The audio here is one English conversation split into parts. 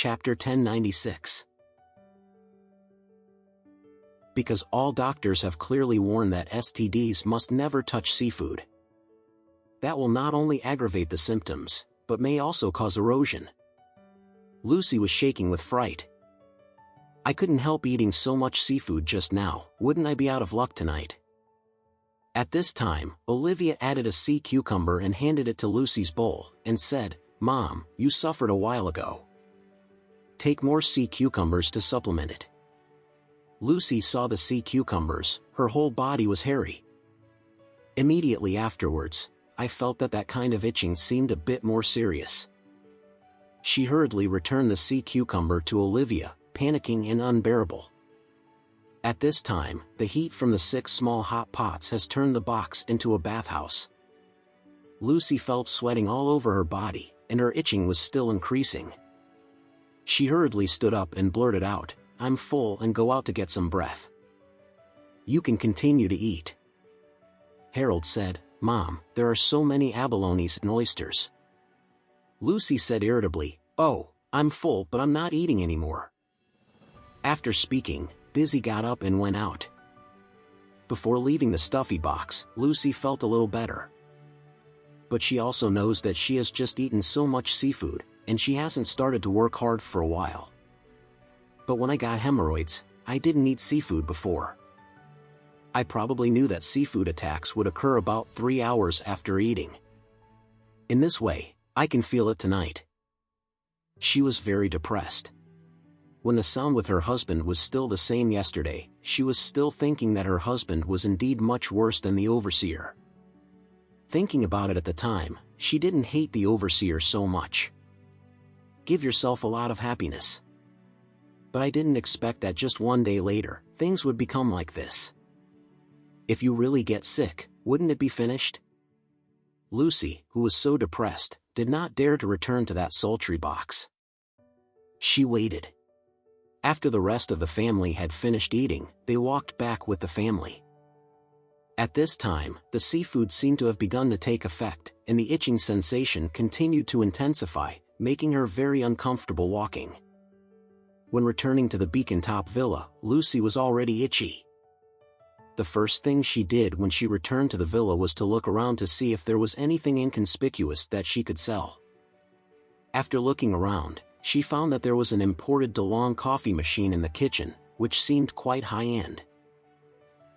Chapter 1096. Because all doctors have clearly warned that STDs must never touch seafood. That will not only aggravate the symptoms, but may also cause erosion. Lucy was shaking with fright. I couldn't help eating so much seafood just now, wouldn't I be out of luck tonight? At this time, Olivia added a sea cucumber and handed it to Lucy's bowl, and said, "Mom, you suffered a while ago. Take more sea cucumbers to supplement it." Lucy saw the sea cucumbers, her whole body was hairy. Immediately afterwards, I felt that kind of itching seemed a bit more serious. She hurriedly returned the sea cucumber to Olivia, panicking and unbearable. At this time, the heat from the 6 small hot pots has turned the box into a bathhouse. Lucy felt sweating all over her body, and her itching was still increasing. She hurriedly stood up and blurted out, "I'm full, and go out to get some breath." "You can continue to eat." Harold said, "Mom, there are so many abalones and oysters." Lucy said irritably, "Oh, I'm full, but I'm not eating anymore." After speaking, Busy got up and went out. Before leaving the stuffy box, Lucy felt a little better. But she also knows that she has just eaten so much seafood, and she hasn't started to work hard for a while. "But when I got hemorrhoids, I didn't eat seafood before. I probably knew that seafood attacks would occur about 3 hours after eating. In this way, I can feel it tonight." She was very depressed. When the sound with her husband was still the same yesterday, she was still thinking that her husband was indeed much worse than the overseer. Thinking about it at the time, she didn't hate the overseer so much. Give yourself a lot of happiness. But I didn't expect that just one day later, things would become like this. If you really get sick, wouldn't it be finished? Lucy, who was so depressed, did not dare to return to that sultry box. She waited. After the rest of the family had finished eating, they walked back with the family. At this time, the seafood seemed to have begun to take effect, and the itching sensation continued to intensify, making her very uncomfortable walking. When returning to the Beacon Top Villa, Lucy was already itchy. The first thing she did when she returned to the villa was to look around to see if there was anything inconspicuous that she could sell. After looking around, she found that there was an imported DeLong coffee machine in the kitchen, which seemed quite high-end.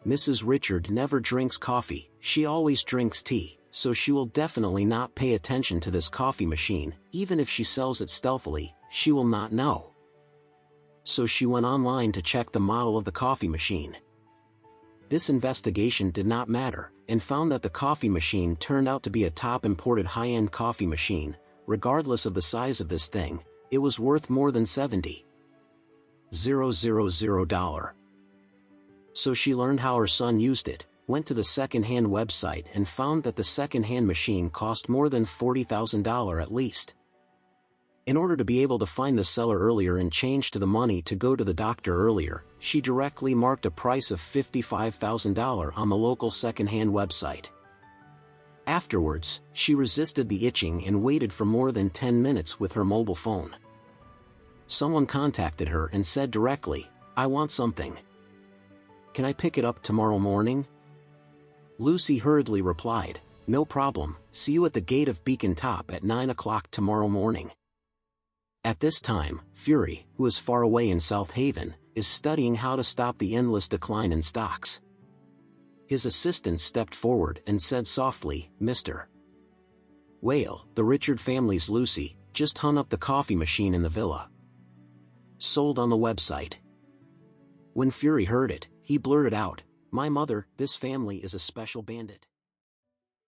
Mrs. Richard never drinks coffee, she always drinks tea, so she will definitely not pay attention to this coffee machine. Even if she sells it stealthily, she will not know. So she went online to check the model of the coffee machine. This investigation did not matter, and found that the coffee machine turned out to be a top imported high-end coffee machine. Regardless of the size of this thing, it was worth more than $70,000. So she learned how her son used it, went to the second-hand website and found that the second-hand machine cost more than $40,000 at least. In order to be able to find the seller earlier and change to the money to go to the doctor earlier, she directly marked a price of $55,000 on the local second-hand website. Afterwards, she resisted the itching and waited for more than 10 minutes with her mobile phone. Someone contacted her and said directly, "I want something. Can I pick it up tomorrow morning?" Lucy hurriedly replied, "No problem, see you at the gate of Beacon Top at 9 o'clock tomorrow morning." At this time, Fury, who is far away in South Haven, is studying how to stop the endless decline in stocks. His assistant stepped forward and said softly, "Mr. Whale, the Richard family's Lucy, just hung up the coffee machine in the villa. Sold on the website." When Fury heard it, he blurted out, "My mother, this family is a special bandit."